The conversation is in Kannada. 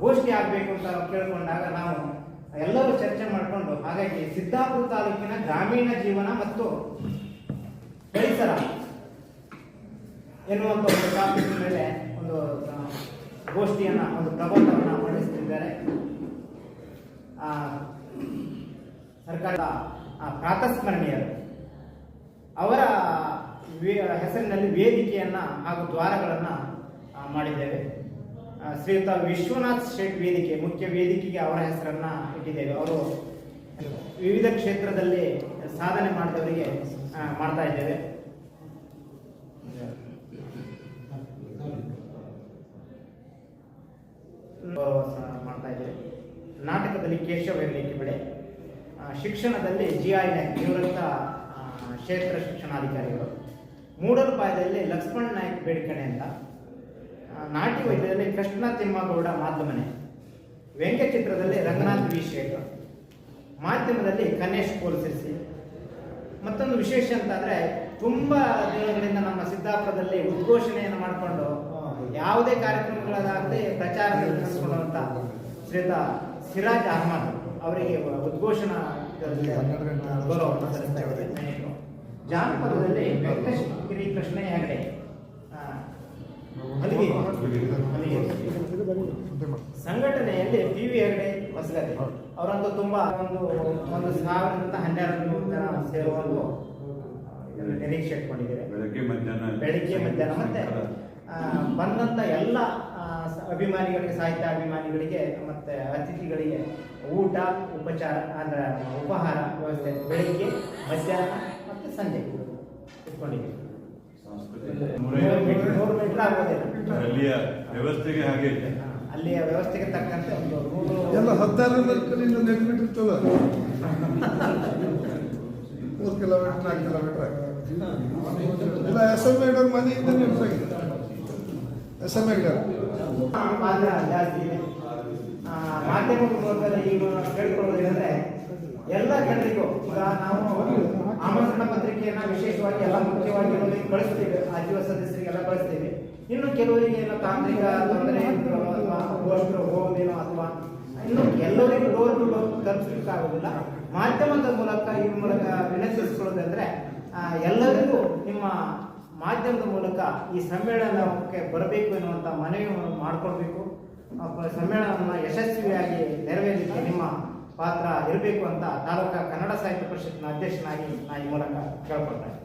ಗೋಷ್ಠಿ ಆಗಬೇಕು ಅಂತ ಕೇಳಿಕೊಂಡಾಗ ನಾವು ಎಲ್ಲರೂ ಚರ್ಚೆ ಮಾಡಿಕೊಂಡು ಹಾಗಾಗಿ ಸಿದ್ದಾಪುರ ತಾಲೂಕಿನ ಗ್ರಾಮೀಣ ಜೀವನ ಮತ್ತು ಪರಿಸರ ಎನ್ನುವಂಥ ಒಂದು ಟಾಪಿಕ್ ಮೇಲೆ ಒಂದು ಗೋಷ್ಠಿಯನ್ನು ಒಂದು ಪ್ರಬಂಧವನ್ನು ಮಂಡಿಸುತ್ತಿದ್ದಾರೆ. ಸರ್ಕಾರದ ಪ್ರಾತಸ್ಮರಣೀಯರು ಅವರ ಹೆಸರಿನಲ್ಲಿ ವೇದಿಕೆಯನ್ನು ಹಾಗೂ ದ್ವಾರಗಳನ್ನು ಮಾಡಿದ್ದೇವೆ. ಶ್ರೀಯುತ ವಿಶ್ವನಾಥ್ ಶೇಟ್ ವೇದಿಕೆ, ಮುಖ್ಯ ವೇದಿಕೆಗೆ ಅವರ ಹೆಸರನ್ನ ಇಟ್ಟಿದ್ದೇವೆ. ಅವರು ವಿವಿಧ ಕ್ಷೇತ್ರದಲ್ಲಿ ಸಾಧನೆ ಮಾಡಿದವರಿಗೆ ಮಾಡ್ತಾ ಇದ್ದೇವೆ. ಮಾಡ್ತಾ ಇದ್ದೇವೆ. ನಾಟಕದಲ್ಲಿ ಕೇಶವ ಹೆಗ್ಡೆ ಕಿಬಡೆ, ಶಿಕ್ಷಣದಲ್ಲಿ GI ನಾಯ್ಕ್ ನಿವೃತ್ತ ಕ್ಷೇತ್ರ ಶಿಕ್ಷಣಾಧಿಕಾರಿಗಳು, ಮೂಡಲಪಾಯದಲ್ಲಿ ಲಕ್ಷ್ಮಣ್ ನಾಯ್ಕ್ ಬೇಡಿಕಣೆ ಅಂತ, ನಾಟ್ಯ ವೈದ್ಯದಲ್ಲಿ ಕೃಷ್ಣ ತಿಮ್ಮಗೌಡ ಮಾಧ್ಯಮನೆ, ವ್ಯಂಗ್ಯಚಿತ್ರದಲ್ಲಿ ರಂಗನಾಥ್ ವಿ ಶೇಖರ್, ಮಾಧ್ಯಮದಲ್ಲಿ ಕನೇಶ್ ಕೋಲ್ಸಿರ್ಸಿ. ಮತ್ತೊಂದು ವಿಶೇಷ ಅಂತಂದ್ರೆ ತುಂಬಾ ದಿನಗಳಿಂದ ನಮ್ಮ ಸಿದ್ದಾಪುರದಲ್ಲಿ ಉದ್ಘೋಷಣೆಯನ್ನು ಮಾಡಿಕೊಂಡು ಯಾವುದೇ ಕಾರ್ಯಕ್ರಮಗಳಾಗದೆ ಪ್ರಚಾರದಲ್ಲಿ ನಡೆಸಿಕೊಳ್ಳುವಂತ ಶ್ರೀಯುತ ಸಿರಾಜ್ ಅಹಮದ್ ಅವರಿಗೆ ಉದ್ಘೋಷಣಾ ಗೌರವವನ್ನು ಸಲ್ಲಿಸ್ತಾ ಇದ್ದಾರೆ. ಜಾನಪದದಲ್ಲಿ ವೆಂಕಟಗಿರಿ ಕೃಷ್ಣಯ್ಯ ಹೆಗಡೆ, ಸಂಘಟನೆಯಲ್ಲಿ PV ಹೆಗಡೆ ಹೊಸಗದೆ ಅವರಂತೂ ತುಂಬಾ ಒಂದು 1000-1200 ಜನ ಸೇರುವ ನಿರೀಕ್ಷೆ ಇಟ್ಕೊಂಡಿದ್ದೇವೆ. ಬೆಳಿಗ್ಗೆ ಮಧ್ಯಾಹ್ನ ಮತ್ತೆ ಬಂದಂತ ಎಲ್ಲ ಅಭಿಮಾನಿಗಳಿಗೆ, ಸಾಹಿತ್ಯ ಅಭಿಮಾನಿಗಳಿಗೆ ಮತ್ತೆ ಅತಿಥಿಗಳಿಗೆ ಊಟ ಉಪಚಾರ ಅಂದ್ರೆ ಉಪಹಾರ ವ್ಯವಸ್ಥೆ ಬೆಳಿಗ್ಗೆ ಮಧ್ಯಾಹ್ನ ಮತ್ತೆ ಸಂಜೆ ಇಟ್ಕೊಂಡಿದ್ದೀವಿ. 100 ಮೀಟರ್ ಆಗೋದಿಲ್ಲ. ಅಲ್ಲಿಯ ವ್ಯವಸ್ಥೆಗೆ ಹಾಗೆ ಅಲ್ಲಿಯ ವ್ಯವಸ್ಥೆಗೆ ತಕ್ಕಂತೆ ಒಂದು 100 ಎಲ್ಲ 14 ಮೀಟರ್ ಇರ್ತದ. 3 ಕಿಲೋಮೀಟರ್ 4 ಕಿಲೋಮೀಟರ್ ಇಲ್ಲ. SM ಹೆಗ್ಡೆ ಮನೆಯಿಂದ SM ಹೆಗ್ಡೆ ಪಾತ್ರ ಜಾಸ್ತಿ ಇದೆ. ಮಾಧ್ಯಮ ಮೂಲಕದಲ್ಲಿ ಈಗ ಕೇಳ್ಕೊಳ್ಳೋದೇನೆಂದ್ರೆ ಎಲ್ಲ ಜನರಿಗೂ ಈಗ ನಾವು ಆಮಂತ್ರಣ ಪತ್ರಿಕೆಯನ್ನ ವಿಶೇಷವಾಗಿ ಎಲ್ಲ ಮುಖ್ಯವಾಗಿ ಕಳಿಸ್ತೀವಿ, ಆಜೀವ ಸದಸ್ಯರಿಗೆಲ್ಲ ಕಳಿಸ್ತೀವಿ. ಇನ್ನು ಕೆಲವರಿಗೆ ಏನೋ ತಾಂತ್ರಿಕ ತೊಂದರೆ ಅಥವಾ ಗೋಷ್ಠರು ಹೋಗೋದೇನೋ ಅಥವಾ ಇನ್ನು ಎಲ್ಲರಿಗೂ ಡೋರ್ ಟು ಡೋರ್ ತಲುಪಿಸಲಿಕ್ಕೆ ಆಗೋದಿಲ್ಲ. ಮಾಧ್ಯಮದ ಮೂಲಕ ಈ ಮೂಲಕ ವಿನಂತಿಸಿಕೊಳ್ಳೋದಂದ್ರೆ ಎಲ್ಲರಿಗೂ ನಿಮ್ಮ ಮಾಧ್ಯಮದ ಮೂಲಕ ಈ ಸಮ್ಮೇಳನಕ್ಕೆ ಬರಬೇಕು ಎನ್ನುವಂಥ ಮನವಿ ಮಾಡಿಕೊಡ್ಬೇಕು. ಸಮ್ಮೇಳನವನ್ನು ಯಶಸ್ವಿಯಾಗಿ ನೆರವೇರಲಿಕ್ಕೆ ನಿಮ್ಮ ಪಾತ್ರ ಇರಬೇಕು ಅಂತ ತಾಲೂಕಾ ಕನ್ನಡ ಸಾಹಿತ್ಯ ಪರಿಷತ್ನ ಅಧ್ಯಕ್ಷನಾಗಿ ನಾನು ಈ ಮೂಲಕ ಕೇಳ್ಕೊಳ್ತೇನೆ.